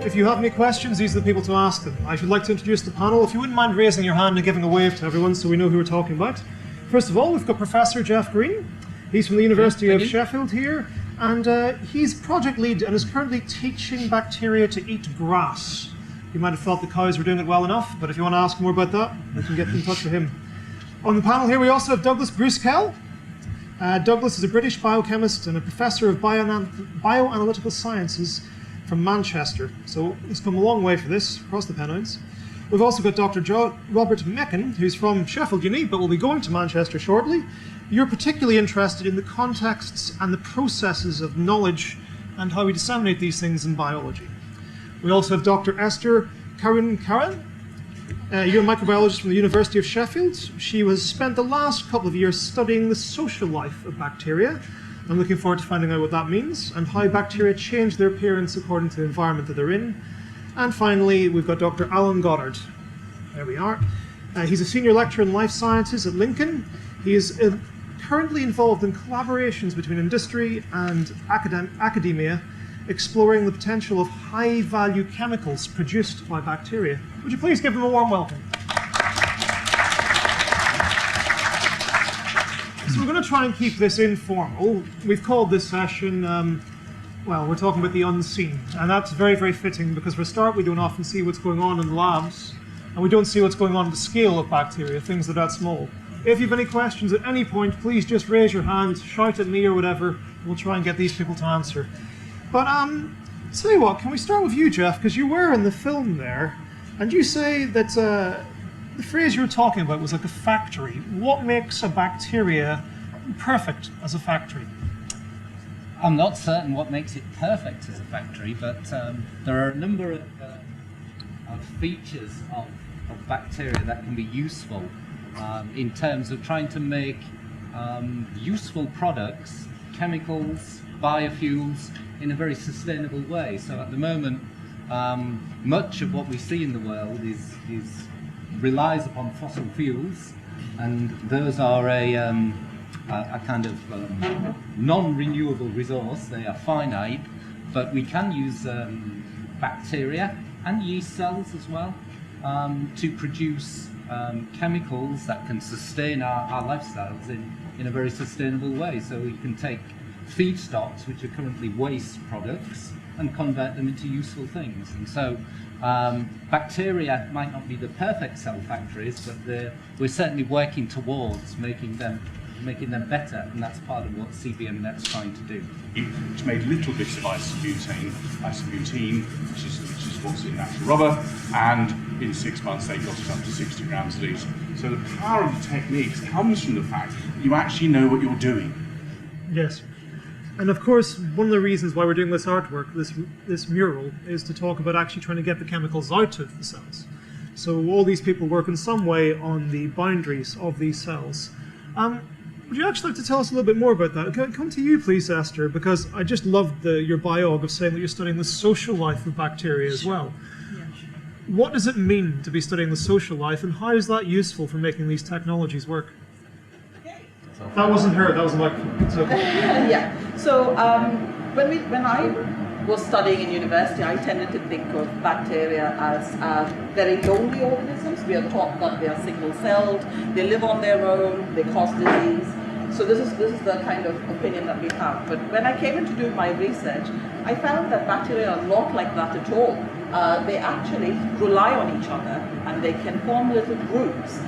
if you have any questions, these are the people to ask them. I should like to introduce the panel. If you wouldn't mind raising your hand and giving a wave to everyone so we know who we're talking about. First of all, we've got Professor Jeff Green. He's from the University of Sheffield here, and he's project lead and is currently teaching bacteria to eat grass. You might have thought the cows were doing it well enough, but if you want to ask more about that, you can get in touch with him. On the panel here, we also have Douglas Bruce-Kell. Douglas is a British biochemist and a professor of bioanalytical sciences from Manchester. So he's come a long way for this, across the Pennines. We've also got Dr. Robert Mecken, who's from Sheffield Uni, but will be going to Manchester shortly. You're particularly interested in the contexts and the processes of knowledge and how we disseminate these things in biology. We also have Dr. Esther Karan. You're a microbiologist from the University of Sheffield. She has spent the last couple of years studying the social life of bacteria. I'm looking forward to finding out what that means and how bacteria change their appearance according to the environment that they're in. And finally, we've got Dr. Alan Goddard. There we are. He's a senior lecturer in life sciences at Lincoln. He is currently involved in collaborations between industry and academia, exploring the potential of high-value chemicals produced by bacteria. Would you please give them a warm welcome? So we're going to try and keep this informal. We've called this session, well, we're talking about the unseen, and that's very, very fitting because for a start we don't often see what's going on in the labs, and we don't see what's going on at the scale of bacteria, things that are that small. If you have any questions at any point, please just raise your hand, shout at me or whatever, and we'll try and get these people to answer. But tell you what, can we start with you, Jeff, because you were in the film there, and you say that the phrase you were talking about was like a factory. What makes a bacteria perfect as a factory? I'm not certain what makes it perfect as a factory, but there are a number of features of bacteria that can be useful in terms of trying to make useful products, chemicals, biofuels, in a very sustainable way. So at the moment, much of what we see in the world relies upon fossil fuels, and those are a kind of non-renewable resource. They are finite, but we can use bacteria and yeast cells as well to produce chemicals that can sustain our lifestyles in a very sustainable way. So we can take feedstocks, which are currently waste products, and convert them into useful things. And so bacteria might not be the perfect cell factories, but we're certainly working towards making them better, and that's part of what CBMNet's trying to do. Which made little bits of isobutene, which is what's in natural rubber, and in 6 months they got it up to 60 grams a litre. So the power of the techniques comes from the fact that you actually know what you're doing. Yes. And of course, one of the reasons why we're doing this artwork, this mural, is to talk about actually trying to get the chemicals out of the cells. So all these people work in some way on the boundaries of these cells. Would you actually like to tell us a little bit more about that? Can I come to you, please, Esther, because I just loved your biog of saying that you're studying the social life of bacteria as well. Yeah. What does it mean to be studying the social life, and how is that useful for making these technologies work? That wasn't her, that was the microphone. It's okay. Yeah. So when I was studying in university, I tended to think of bacteria as very lonely organisms. We are taught that they are single-celled, they live on their own, they cause disease. So this is the kind of opinion that we have. But when I came in to do my research, I found that bacteria are not like that at all. They actually rely on each other, and they can form little groups.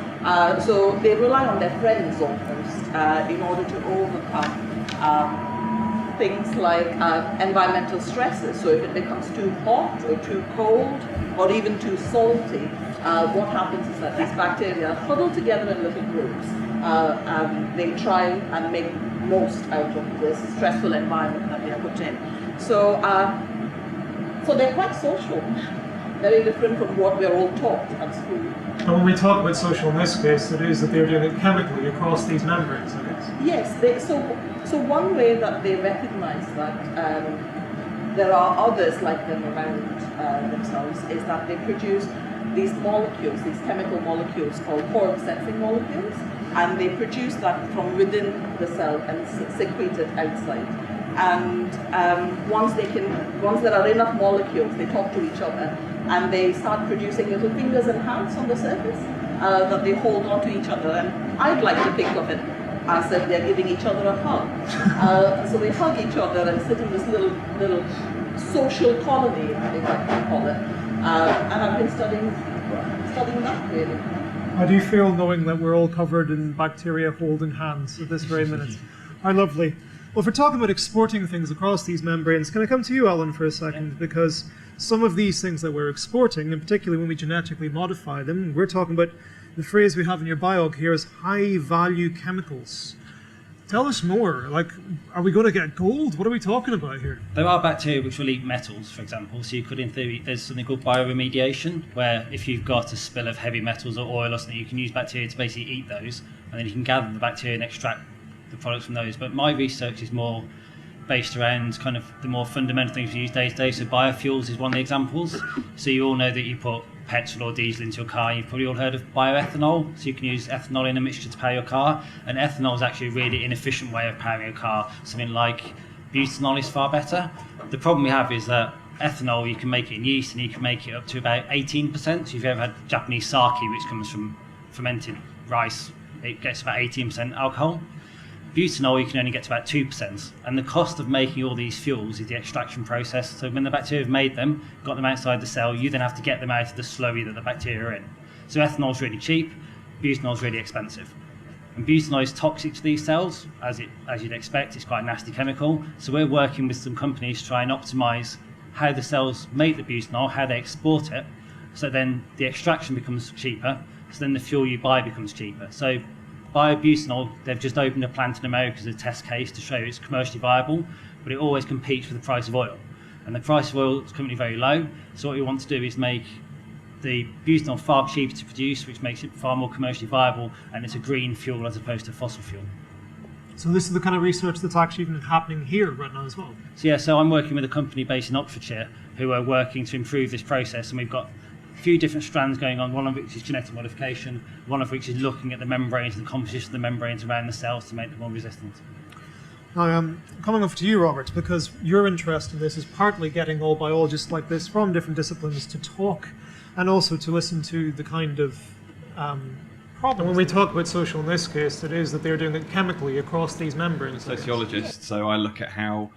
So they rely on their friends almost in order to overcome things like environmental stresses. So if it becomes too hot or too cold or even too salty, what happens is that these bacteria huddle together in little groups. They try and make most out of this stressful environment that they are put in. So they're quite social, very different from what we're all taught at school. And when we talk about social in this case, it is that they're doing it chemically across these membranes, I guess. Yes, so one way that they recognize that there are others like them around themselves is that they produce these molecules, these chemical molecules called form sensing molecules. and they produce that from within the cell and secrete it outside. And once there are enough molecules, they talk to each other, and they start producing little fingers and hands on the surface that they hold on to each other. And I'd like to think of it as if they're giving each other a hug. So they hug each other and sit in this little social colony, if I can call it. And I've been studying that really. How do you feel knowing that we're all covered in bacteria holding hands at this very minute? How lovely. Well, if we're talking about exporting things across these membranes, can I come to you, Alan, for a second? Because some of these things that we're exporting, and particularly when we genetically modify them, we're talking about the phrase we have in your biog here is high-value chemicals. Tell us more. Like, are we going to get gold? What are we talking about here? There are bacteria which will eat metals, for example. So you could, in theory, there's something called bioremediation, where if you've got a spill of heavy metals or oil or something, you can use bacteria to basically eat those, and then you can gather the bacteria and extract the products from those. But my research is more based around kind of the more fundamental things we use day to day. So biofuels is one of the examples. So you all know that you put petrol or diesel into your car. You've probably all heard of bioethanol. So you can use ethanol in a mixture to power your car. And ethanol is actually a really inefficient way of powering your car. Something like butanol is far better. The problem we have is that ethanol, you can make it in yeast, and you can make it up to about 18%. So if you've ever had Japanese sake, which comes from fermented rice, it gets about 18% alcohol. Butanol, you can only get to about 2%, and the cost of making all these fuels is the extraction process. So when the bacteria have made them, got them outside the cell, you then have to get them out of the slurry that the bacteria are in. So ethanol is really cheap, butanol is really expensive. And butanol is toxic to these cells, as you'd expect. It's quite a nasty chemical. So we're working with some companies to try and optimise how the cells make the butanol, how they export it, so then the extraction becomes cheaper, so then the fuel you buy becomes cheaper. So biobutanol, they've just opened a plant in America as a test case to show it's commercially viable, but it always competes for the price of oil. And the price of oil is currently very low, so what we want to do is make the butanol far cheaper to produce, which makes it far more commercially viable, and it's a green fuel as opposed to fossil fuel. So this is the kind of research that's actually even happening here right now as well? So I'm working with a company based in Oxfordshire who are working to improve this process, and we've got a few different strands going on, one of which is genetic modification, one of which is looking at the membranes and the composition of the membranes around the cells to make them more resistant. Now, I'm coming over to you, Robert, because your interest in this is partly getting all biologists like this from different disciplines to talk and also to listen to the kind of problem. When we talk about social in this case, it is that they're doing it chemically across these membranes. Sociologist, so I look at how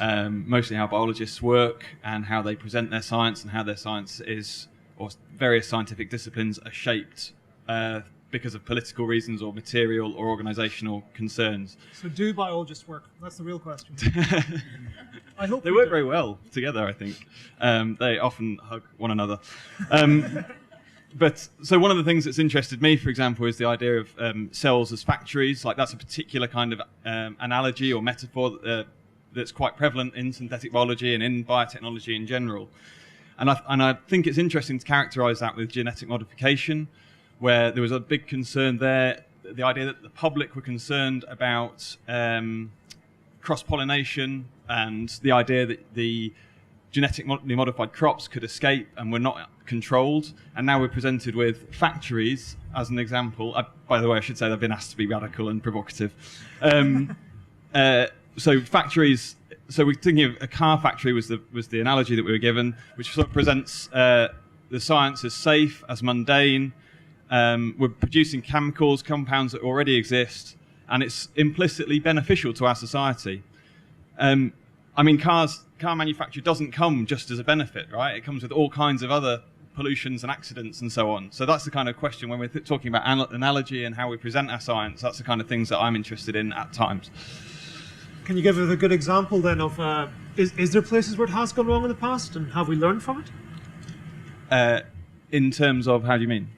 mostly how biologists work and how they present their science and how their science is, or various scientific disciplines are shaped because of political reasons or material or organisational concerns. So do biologists work? That's the real question. I hope they work very well together, I think. They often hug one another. But so one of the things that's interested me, for example, is the idea of cells as factories. Like that's a particular kind of analogy or metaphor that's quite prevalent in synthetic biology and in biotechnology in general. And I think it's interesting to characterise that with genetic modification, where there was a big concern there, the idea that the public were concerned about cross-pollination and the idea that the genetically modified crops could escape and were not controlled. And now we're presented with factories as an example. By the way, I should say they've been asked to be radical and provocative. So factories. So we're thinking of a car factory was the analogy that we were given, which sort of presents the science as safe, as mundane. We're producing chemicals, compounds that already exist, and it's implicitly beneficial to our society. I mean, car manufacture doesn't come just as a benefit, right? It comes with all kinds of other pollutions and accidents and so on. So that's the kind of question when we're talking about analogy and how we present our science. That's the kind of things that I'm interested in at times. Can you give us a good example then of, is there places where it has gone wrong in the past and have we learned from it? In terms of, how do you mean?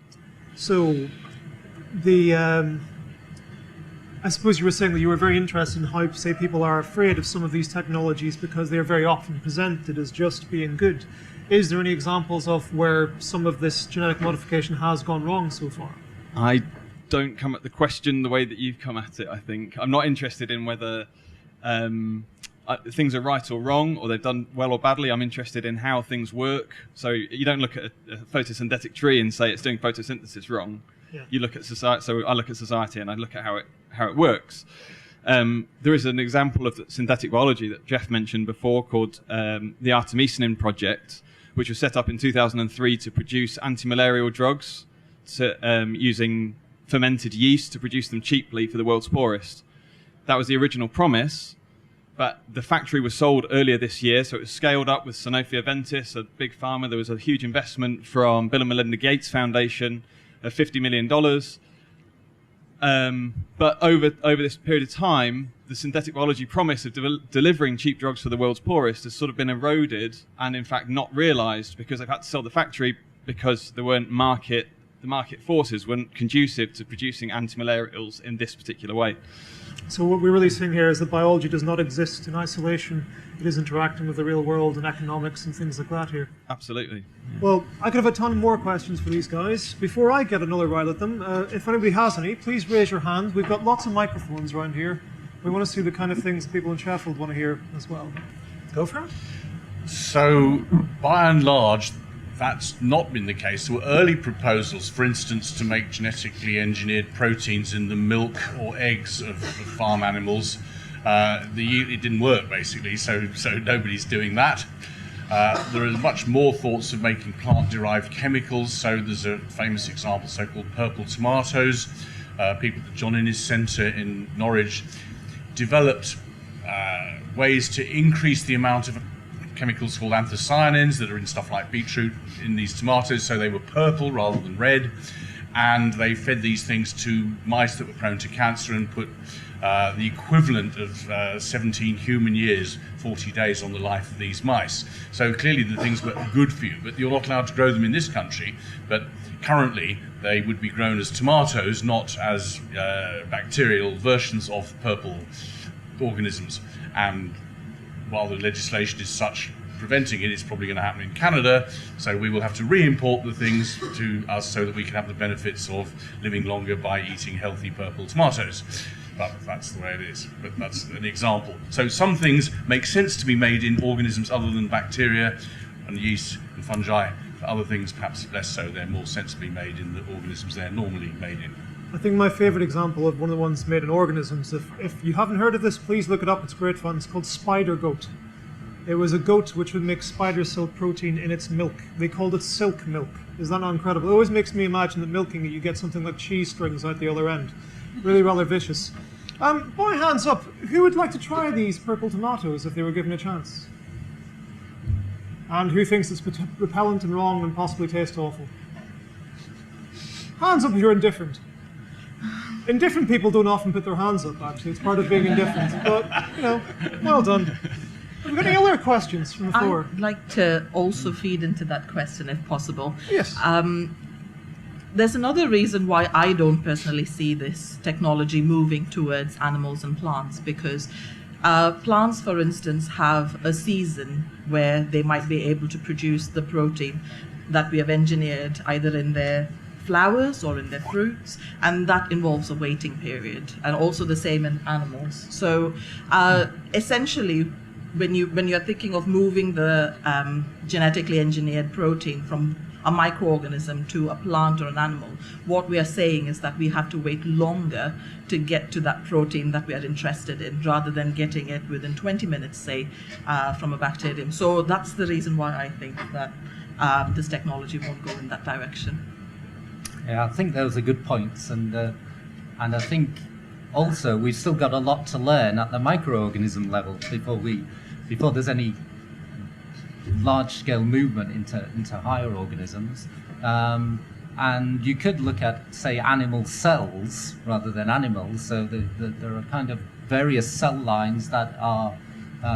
So, I suppose you were saying that you were very interested in how, say, people are afraid of some of these technologies because they're very often presented as just being good. Is there any examples of where some of this genetic modification has gone wrong so far? I don't come at the question the way that you've come at it, I think. I'm not interested in whether things are right or wrong, or they've done well or badly. I'm interested in how things work. So you don't look at a photosynthetic tree and say it's doing photosynthesis wrong. Yeah. You look at society. So I look at society and I look at how it works. There is an example of synthetic biology that Jeff mentioned before called the Artemisinin Project, which was set up in 2003 to produce anti-malarial drugs using fermented yeast to produce them cheaply for the world's poorest. That was the original promise, but the factory was sold earlier this year, so it was scaled up with Sanofi Aventis, a big pharma. There was a huge investment from Bill and Melinda Gates Foundation of $50 million. But over this period of time, the synthetic biology promise of delivering cheap drugs for the world's poorest has sort of been eroded and, in fact, not realised because they've had to sell the factory because there weren't the market forces weren't conducive to producing antimalarials in this particular way. So what we're really seeing here is that biology does not exist in isolation. It is interacting with the real world and economics and things like that here. Absolutely. Yeah. Well, I could have a ton more questions for these guys. Before I get another ride at them, if anybody has any, please raise your hand. We've got lots of microphones around here. We want to see the kind of things people in Sheffield want to hear as well. Go for it. So, by and large, that's not been the case. There were early proposals, for instance, to make genetically engineered proteins in the milk or eggs of farm animals. It didn't work, basically, so nobody's doing that. There are much more thoughts of making plant-derived chemicals. So there's a famous example, so-called purple tomatoes. People at the John Innes Centre in Norwich developed ways to increase the amount of chemicals called anthocyanins that are in stuff like beetroot in these tomatoes, so they were purple rather than red, and they fed these things to mice that were prone to cancer and put the equivalent of 17 human years, 40 days on the life of these mice. So clearly the things were good for you, but you're not allowed to grow them in this country, but currently they would be grown as tomatoes, not as bacterial versions of purple organisms. And while the legislation is such preventing it, it's probably going to happen in Canada, so we will have to re-import the things to us so that we can have the benefits of living longer by eating healthy purple tomatoes. But that's the way it is. But that's an example. So some things make sense to be made in organisms other than bacteria and yeast and fungi. But other things perhaps less so. They're more sensibly made in the organisms they're normally made in. I think my favourite example of one of the ones made in organisms, if you haven't heard of this, please look it up, it's great fun. It's called spider goat. It was a goat which would make spider silk protein in its milk. They called it silk milk. Is that not incredible? It always makes me imagine that milking it, you get something like cheese strings out the other end. Really rather vicious. Boy, hands up, who would like to try these purple tomatoes if they were given a chance? And who thinks it's repellent and wrong and possibly taste awful? Hands up if you're indifferent. Indifferent people don't often put their hands up, actually. It's part of being indifferent. But, well done. Have we got any other questions from the floor? I'd like to also feed into that question, if possible. Yes. There's another reason why I don't personally see this technology moving towards animals and plants, because plants, for instance, have a season where they might be able to produce the protein that we have engineered either in their flowers or in their fruits, and that involves a waiting period, and also the same in animals. So essentially, when you're thinking of moving the genetically engineered protein from a microorganism to a plant or an animal, what we are saying is that we have to wait longer to get to that protein that we are interested in, rather than getting it within 20 minutes, say, from a bacterium. So that's the reason why I think that this technology won't go in that direction. Yeah, I think those are good points, and I think also we've still got a lot to learn at the microorganism level before there's any large-scale movement into higher organisms. And you could look at, say, animal cells rather than animals. So there are kind of various cell lines that are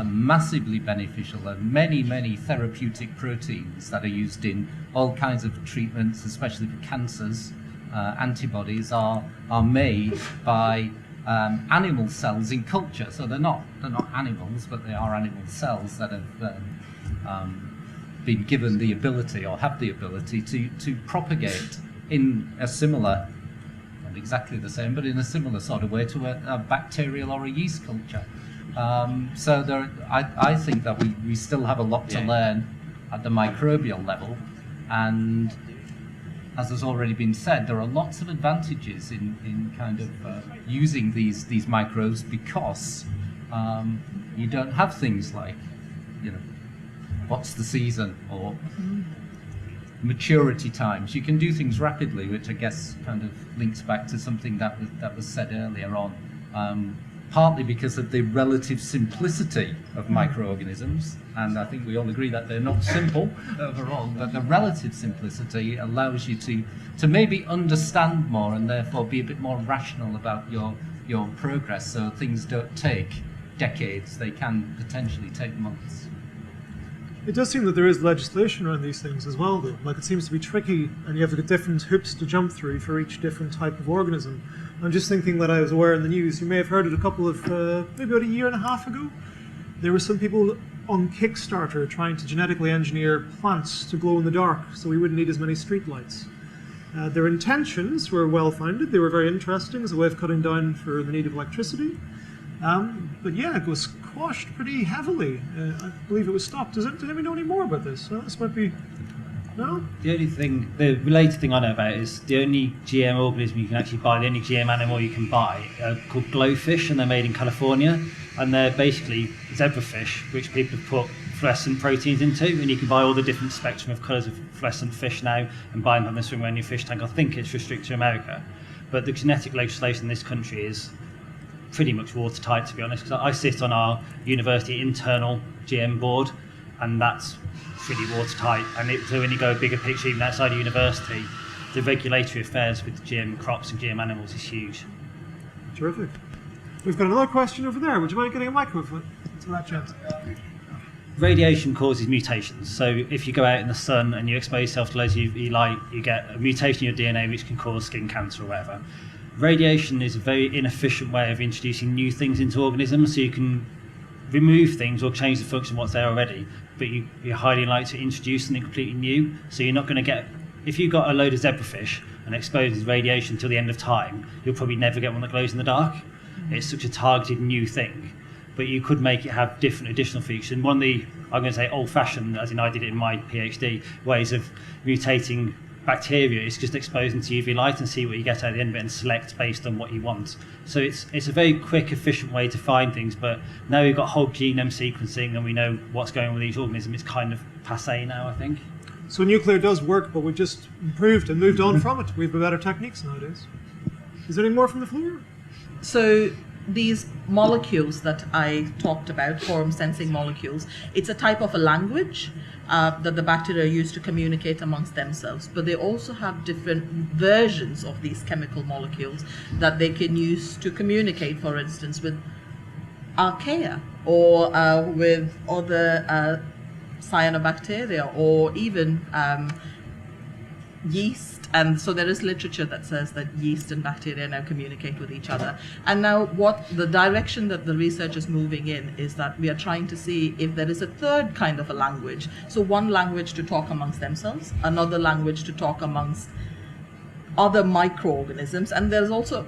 massively beneficial, and many therapeutic proteins that are used in all kinds of treatments, especially for cancers. Antibodies are made by animal cells in culture. So they're not animals, but they are animal cells that have been given the ability, or have the ability, to propagate in a similar, not exactly the same, but in a similar sort of way to a bacterial or a yeast culture. So I think that we still have a lot to learn at the microbial level, and as has already been said, there are lots of advantages in kind of using these microbes because you don't have things like, what's the season or maturity times. You can do things rapidly, which I guess kind of links back to something that was said earlier on. Partly because of the relative simplicity of microorganisms, and I think we all agree that they're not simple overall, but the relative simplicity allows you to maybe understand more and therefore be a bit more rational about your progress, so things don't take decades, they can potentially take months. It does seem that there is legislation around these things as well, though. Like, it seems to be tricky, and you have to get different hoops to jump through for each different type of organism. I'm just thinking that I was aware in the news, you may have heard it a couple of, maybe about a year and a half ago. There were some people on Kickstarter trying to genetically engineer plants to glow in the dark, so we wouldn't need as many streetlights. Their intentions were well-founded, they were very interesting as a way of cutting down for the need of electricity. But yeah, it was quashed pretty heavily. I believe it was stopped. Does anybody know any more about this? This might be... No? The related thing I know about is the only GM organism you can actually buy, the only GM animal you can buy, are called glowfish, and they're made in California. And they're basically zebrafish, which people have put fluorescent proteins into, and you can buy all the different spectrum of colours of fluorescent fish now and buy them from the swim around your fish tank. I think it's restricted to America. But the genetic legislation in this country is pretty much watertight, to be honest, because I sit on our university internal GM board, and that's pretty watertight. And so when you go a bigger picture, even outside of university, the regulatory affairs with GM crops and GM animals is huge. Terrific. We've got another question over there. Would you mind getting a microphone to that gent? Radiation causes mutations. So if you go out in the sun and you expose yourself to loads of UV light, you get a mutation in your DNA which can cause skin cancer or whatever. Radiation is a very inefficient way of introducing new things into organisms, so you can remove things or change the function of what's there already, but you're highly likely to introduce something completely new. So you're not going to get, if you've got a load of zebrafish and exposes radiation till the end of time, you'll probably never get one that glows in the dark. It's such a targeted new thing, but you could make it have different additional features. And one of the, I'm going to say old-fashioned, as in I did it in my PhD, ways of mutating bacteria is just expose them to UV light and see what you get at the end of it and select based on what you want. So it's a very quick, efficient way to find things, but now we've got whole genome sequencing and we know what's going on with each organism. It's kind of passé now, I think. So nuclear does work, but we just improved and moved on from it. We have better techniques nowadays. Is there any more from the floor? So these molecules that I talked about, quorum sensing molecules, it's a type of a language that the bacteria use to communicate amongst themselves, but they also have different versions of these chemical molecules that they can use to communicate, for instance, with archaea or with other cyanobacteria or even yeast. And so there is literature that says that yeast and bacteria now communicate with each other. And now what the direction that the research is moving in is that we are trying to see if there is a third kind of a language. So one language to talk amongst themselves, another language to talk amongst other microorganisms. And there's also,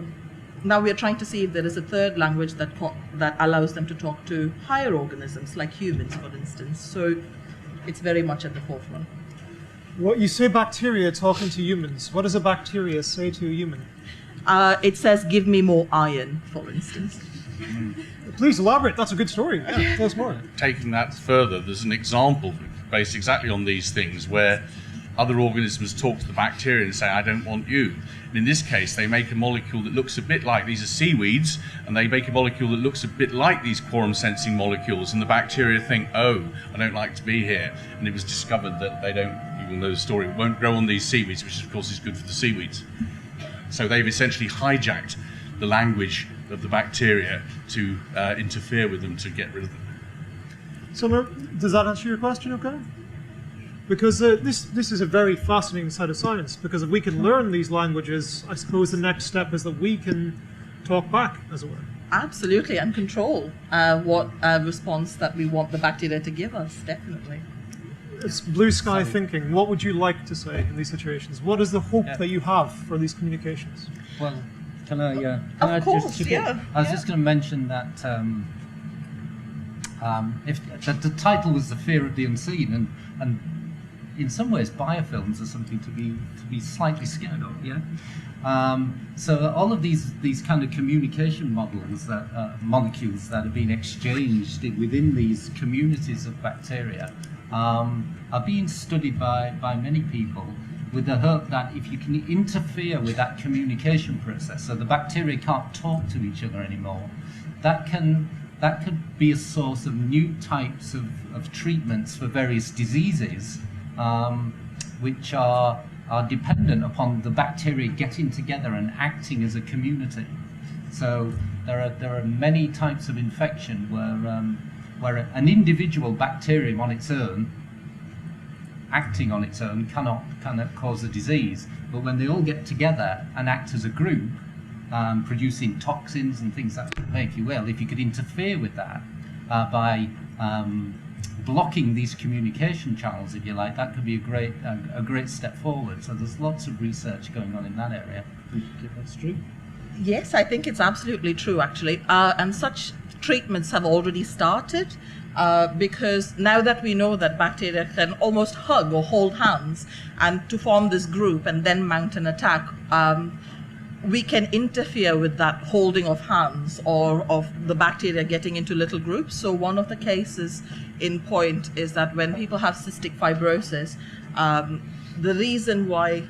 now we are trying to see if there is a third language that allows them to talk to higher organisms, like humans, for instance. So it's very much at the forefront. What you say bacteria talking to humans. What does a bacteria say to a human? It says, give me more iron, for instance. Please elaborate. That's a good story. Yeah, tell us more. Taking that further, there's an example based exactly on these things where other organisms talk to the bacteria and say, I don't want you. And in this case, they make a molecule that looks a bit like, these are seaweeds, and they make a molecule that looks a bit like these quorum sensing molecules, and the bacteria think, oh, I don't like to be here. And it was discovered that they don't, you will know the story, won't grow on these seaweeds, which of course is good for the seaweeds. So they've essentially hijacked the language of the bacteria to interfere with them to get rid of them. So does that answer your question okay? Because this is a very fascinating side of science, because if we can learn these languages, I suppose the next step is that we can talk back, as it were. Absolutely, and control what response that we want the bacteria to give us, definitely. It's blue sky thinking. What would you like to say in these situations? What is the hope that you have for these communications? Well, can I Of course, just yeah. I was just going to mention that if the title was The Fear of the Unseen, and in some ways, biofilms are something to be slightly scared of. Yeah. So all of these kind of communication models that molecules that are being exchanged within these communities of bacteria are being studied by many people, with the hope that if you can interfere with that communication process, so the bacteria can't talk to each other anymore, that could be a source of new types of treatments for various diseases, which are dependent upon the bacteria getting together and acting as a community. So there are many types of infection where an individual bacterium on its own, acting on its own, cannot cause a disease. But when they all get together and act as a group, producing toxins and things that make you ill, if you could interfere with that by blocking these communication channels, if you like, that could be a great step forward. So there's lots of research going on in that area. Do you think that's true? Yes, I think it's absolutely true, actually. And such treatments have already started, because now that we know that bacteria can almost hug or hold hands and to form this group and then mount an attack, we can interfere with that holding of hands or of the bacteria getting into little groups. So one of the cases in point is that when people have cystic fibrosis, the reason why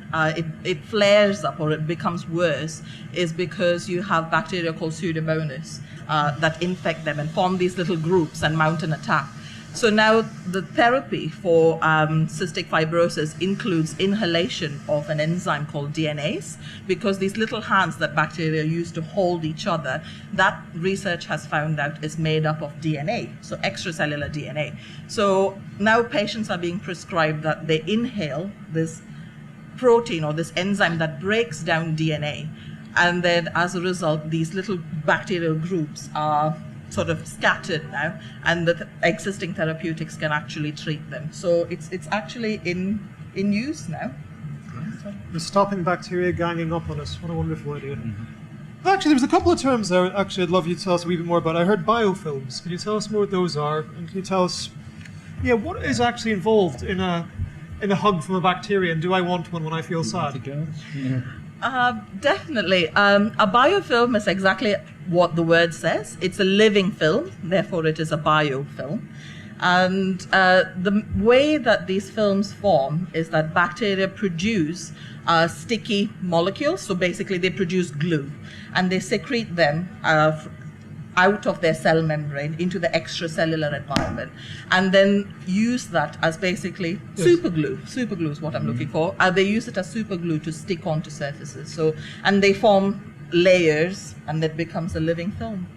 it flares up or it becomes worse is because you have bacteria called Pseudomonas that infect them and form these little groups and mount an attack. So now the therapy for cystic fibrosis includes inhalation of an enzyme called DNase, because these little hands that bacteria use to hold each other, that research has found out is made up of DNA, so extracellular DNA. So now patients are being prescribed that they inhale this protein or this enzyme that breaks down DNA, and then as a result, these little bacterial groups are sort of scattered now, and the existing therapeutics can actually treat them. So it's actually in use now. We're stopping bacteria ganging up on us. What a wonderful idea. Actually, there was a couple of terms there. Actually, I'd love you to tell us a wee bit more about. I heard biofilms. Can you tell us more what those are? And can you tell us, what is actually involved in a hug from a bacteria? And do I want one when I feel sad? Definitely. A biofilm is exactly what the word says. It's a living film, therefore it is a biofilm. And the way that these films form is that bacteria produce sticky molecules. So basically they produce glue, and they secrete them out of their cell membrane into the extracellular environment, and then use that as basically superglue. Superglue is what I'm looking for. They use it as superglue to stick onto surfaces. So, and they form layers, and it becomes a living film.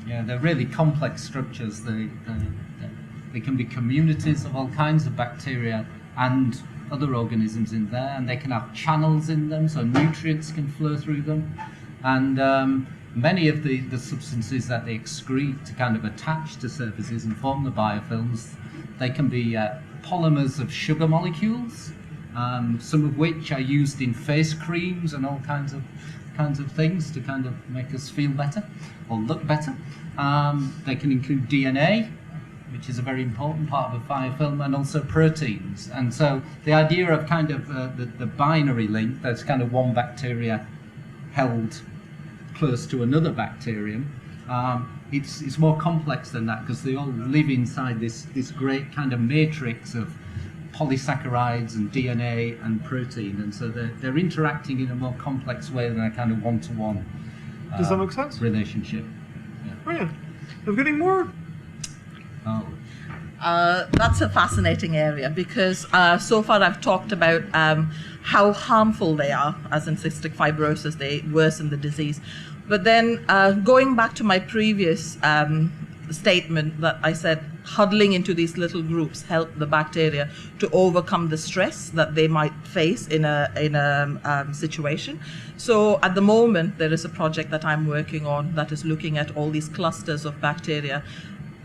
Yeah, they're really complex structures. They can be communities of all kinds of bacteria and other organisms in there, and they can have channels in them, so nutrients can flow through them. And many of the substances that they excrete to kind of attach to surfaces and form the biofilms, they can be polymers of sugar molecules, some of which are used in face creams and all kinds of things to kind of make us feel better or look better. They can include DNA, which is a very important part of a biofilm, and also proteins. And so the idea of kind of the binary link, that's kind of one bacteria held close to another bacterium, it's more complex than that, because they all live inside this great kind of matrix of polysaccharides and DNA and protein, and so they're interacting in a more complex way than a kind of one-to-one Does that make sense? relationship. Yeah. Brilliant. Are we getting more? That's a fascinating area, because so far I've talked about how harmful they are, as in cystic fibrosis, they worsen the disease. But then going back to my previous statement that I said, huddling into these little groups help the bacteria to overcome the stress that they might face in a situation. So at the moment, there is a project that I'm working on that is looking at all these clusters of bacteria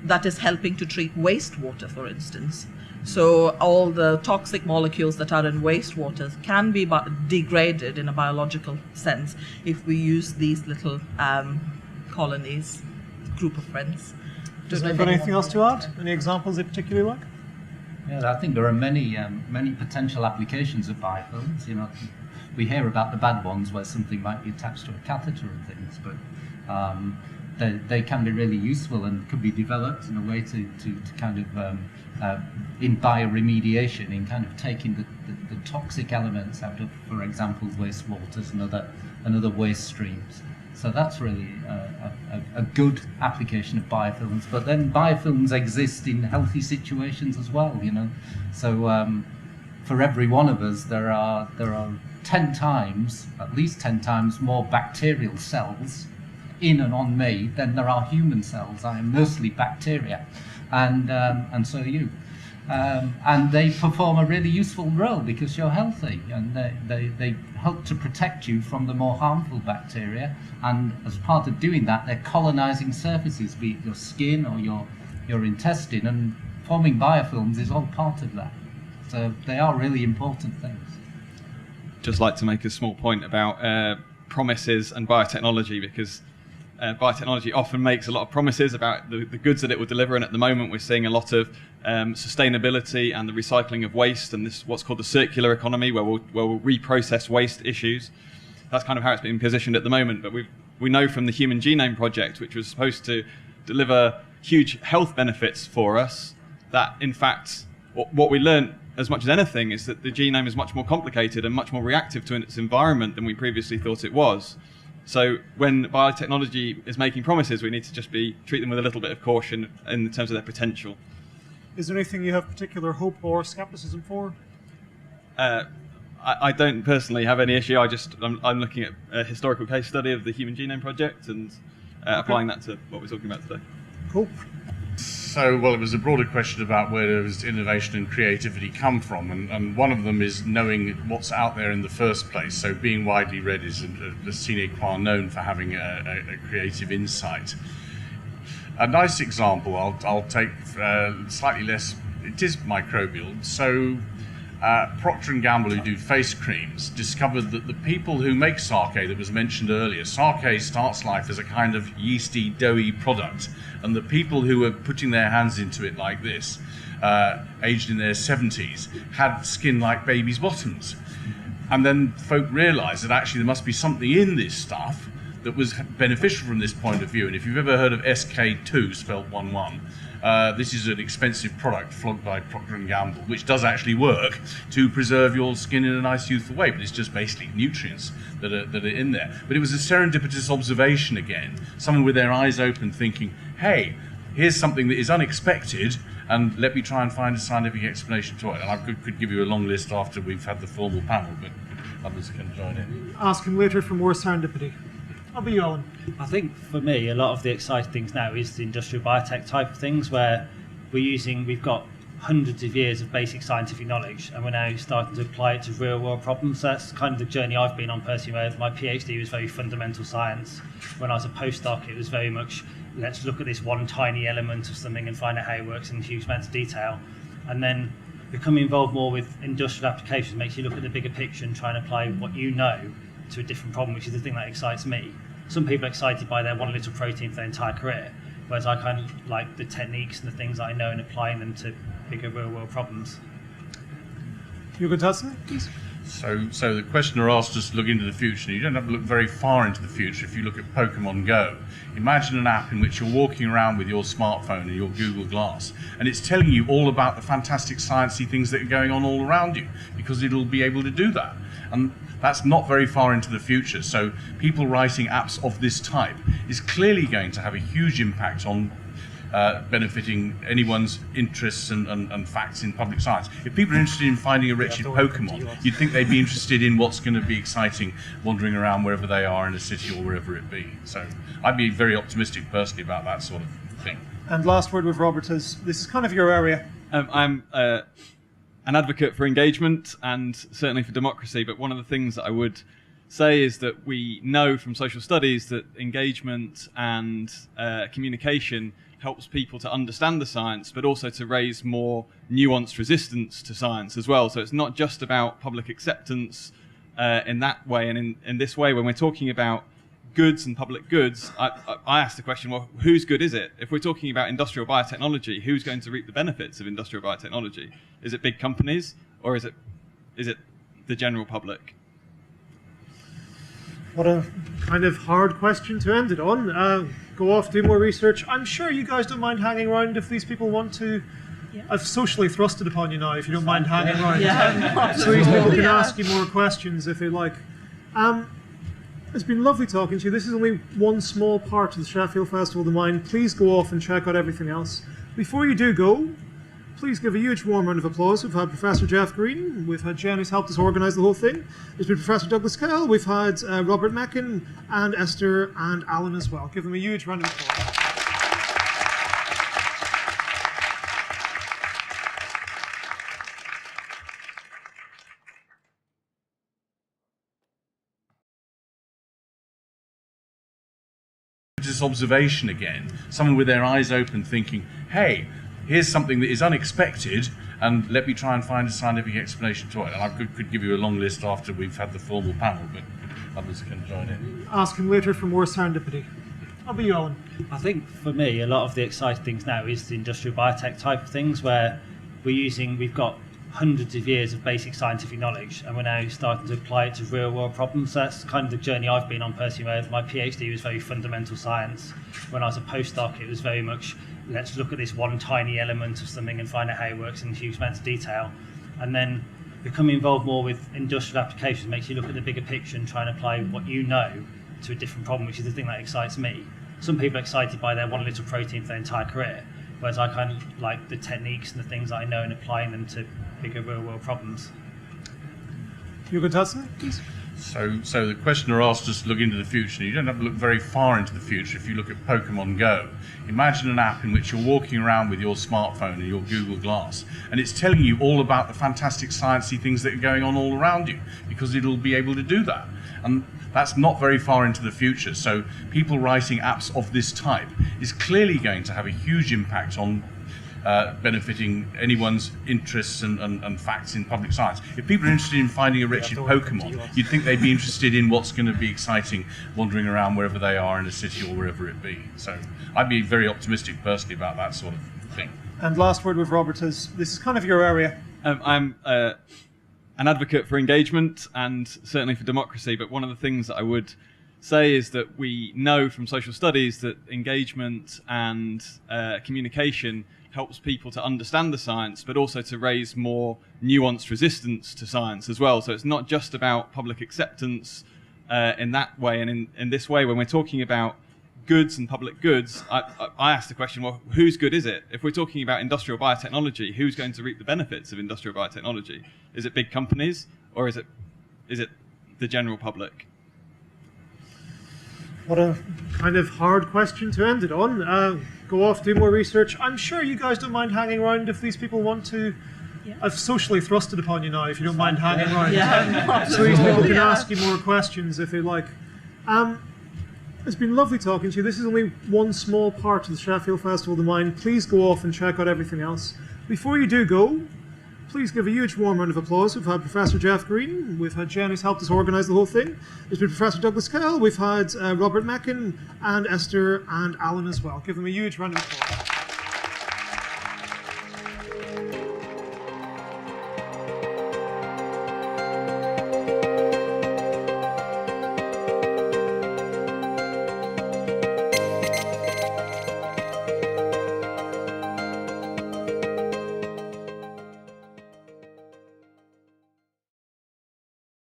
that is helping to treat wastewater, for instance. So all the toxic molecules that are in wastewater can be degraded in a biological sense if we use these little colonies, group of friends. Does anybody got anything else to add? Any examples they particularly like? Yeah, I think there are many potential applications of biofilms. You know, we hear about the bad ones where something might be attached to a catheter and things, but they can be really useful and could be developed in a way to kind of in bioremediation, in kind of taking the toxic elements out of, for example, wastewaters and other waste streams. So that's really a good application of biofilms. But then biofilms exist in healthy situations as well, you know. So for every one of us, there are 10 times, at least 10 times more bacterial cells in and on me than there are human cells. I am mostly bacteria, and so are you. And they perform a really useful role because you're healthy, and they help to protect you from the more harmful bacteria. And as part of doing that, they're colonizing surfaces, be it your skin or your intestine, and forming biofilms is all part of that. So they are really important things. Just like to make a small point about promises and biotechnology, because biotechnology often makes a lot of promises about the goods that it will deliver, and at the moment we're seeing a lot of sustainability and the recycling of waste, and this what's called the circular economy, where we'll reprocess waste issues. That's kind of how it's being positioned at the moment. But we know from the Human Genome Project, which was supposed to deliver huge health benefits for us, that in fact what we learned as much as anything is that the genome is much more complicated and much more reactive to its environment than we previously thought it was. So when biotechnology is making promises, we need to just treat them with a little bit of caution in terms of their potential. Is there anything you have particular hope or skepticism for? I don't personally have any issue. I'm looking at a historical case study of the Human Genome Project and applying that to what we're talking about today. Cool. So, well, it was a broader question about where does innovation and creativity come from, and one of them is knowing what's out there in the first place. So being widely read is a sine qua non for having a creative insight. A nice example I'll take, slightly less, it is microbial. So Procter & Gamble, who do face creams, discovered that the people who make sake that was mentioned earlier, sake starts life as a kind of yeasty, doughy product, and the people who were putting their hands into it like this, aged in their 70s, had skin like babies' bottoms. And then folk realised that actually there must be something in this stuff that was beneficial from this point of view. And if you've ever heard of SK2, spelled 1-1, this is an expensive product flogged by Procter & Gamble, which does actually work to preserve your skin in a nice youthful way, but it's just basically nutrients that are in there. But it was a serendipitous observation again, someone with their eyes open thinking, hey, here's something that is unexpected, and let me try and find a scientific explanation to it. And I could give you a long list after we've had the formal panel, but others can join in. Ask him later for more serendipity. I'll be Owen. I think for me, a lot of the exciting things now is the industrial biotech type of things, where we've got hundreds of years of basic scientific knowledge, and we're now starting to apply it to real world problems. So that's kind of the journey I've been on personally, where my PhD was very fundamental science. When I was a postdoc, it was very much, let's look at this one tiny element of something and find out how it works in huge amounts of detail. And then becoming involved more with industrial applications makes you look at the bigger picture and try and apply what you know to a different problem, which is the thing that excites me. Some people are excited by their one little protein for their entire career, whereas I kind of like the techniques and the things that I know and applying them to bigger real world problems. You could tell something, please? So the questioner asked us to look into the future. You don't have to look very far into the future. If you look at Pokemon Go, imagine an app in which you're walking around with your smartphone and your Google Glass, and it's telling you all about the fantastic sciencey things that are going on all around you, because it'll be able to do that. And that's not very far into the future. So people writing apps of this type is clearly going to have a huge impact on benefiting anyone's interests and facts in public science. If people are interested in finding a wretched Pokemon, you'd think they'd be interested in what's going to be exciting wandering around wherever they are in a city or wherever it be. So I'd be very optimistic personally about that sort of thing. And last word with Robert is, this is kind of your area. I'm an advocate for engagement and certainly for democracy, but one of the things that I would say is that we know from social studies that engagement and communication helps people to understand the science, but also to raise more nuanced resistance to science as well. So it's not just about public acceptance in that way, and in this way, when we're talking about goods and public goods, I asked the question, well, whose good is it? If we're talking about industrial biotechnology, who's going to reap the benefits of industrial biotechnology? Is it big companies, or is it the general public? What a kind of hard question to end it on. Go off, do more research. I'm sure you guys don't mind hanging around if these people want to. I've socially thrusted upon you now, if you don't mind hanging around. So these people can ask you more questions if they like. It's been lovely talking to you. This is only one small part of the Sheffield Festival of the Mind. Please go off and check out everything else. Before you do go, please give a huge warm round of applause. We've had Professor Jeff Green, we've had Jen who's helped us organise the whole thing. There's been Professor Douglas Kell, we've had Robert Meckin and Esther and Alan as well. Give them a huge round of applause. This observation again, someone with their eyes open thinking, hey, here's something that is unexpected, and let me try and find a scientific explanation to it. And I could give you a long list after we've had the formal panel, but others can join in. Ask him later for more serendipity. I'll be Owen. I think for me, a lot of the exciting things now is the industrial biotech type of things where we've got hundreds of years of basic scientific knowledge, and we're now starting to apply it to real world problems. So that's kind of the journey I've been on personally, where my PhD was very fundamental science. When I was a postdoc, it was very much, let's look at this one tiny element of something and find out how it works in huge amounts of detail. And then becoming involved more with industrial applications makes you look at the bigger picture and try and apply what you know to a different problem, which is the thing that excites me. Some people are excited by their one little protein for their entire career, whereas I kind of like the techniques and the things that I know and applying them to bigger real world problems. You could tell something, please? So the questioner asked us to look into the future. You don't have to look very far into the future. If you look at Pokemon Go, imagine an app in which you're walking around with your smartphone and your Google Glass, and it's telling you all about the fantastic sciencey things that are going on all around you, because it'll be able to do that. And that's not very far into the future. So people writing apps of this type is clearly going to have a huge impact on benefiting anyone's interests and facts in public science. If people are interested in finding a wretched Pokemon, you'd think they'd be interested in what's going to be exciting wandering around wherever they are in a city or wherever it be. So I'd be very optimistic personally about that sort of thing. And last word with Robert is, this is kind of your area. I'm an advocate for engagement and certainly for democracy, but one of the things that I would say is that we know from social studies that engagement and communication helps people to understand the science, but also to raise more nuanced resistance to science as well. So it's not just about public acceptance in that way. And in this way, when we're talking about goods and public goods, I asked the question, well, whose good is it? If we're talking about industrial biotechnology, who's going to reap the benefits of industrial biotechnology? Is it big companies, or is it the general public? What a kind of hard question to end it on. Go off, do more research. I'm sure you guys don't mind hanging around if these people want to. I've socially thrusted upon you now, if you don't mind hanging around. So these people can ask you more questions if they like. It's been lovely talking to you. This is only one small part of the Sheffield Festival of the Mind. Please go off and check out everything else. Before you do go, please give a huge warm round of applause. We've had Professor Jeff Green, we've had Jen who's helped us organise the whole thing. There's been Professor Douglas Kell, we've had Robert Meckin and Esther and Alan as well. Give them a huge round of applause.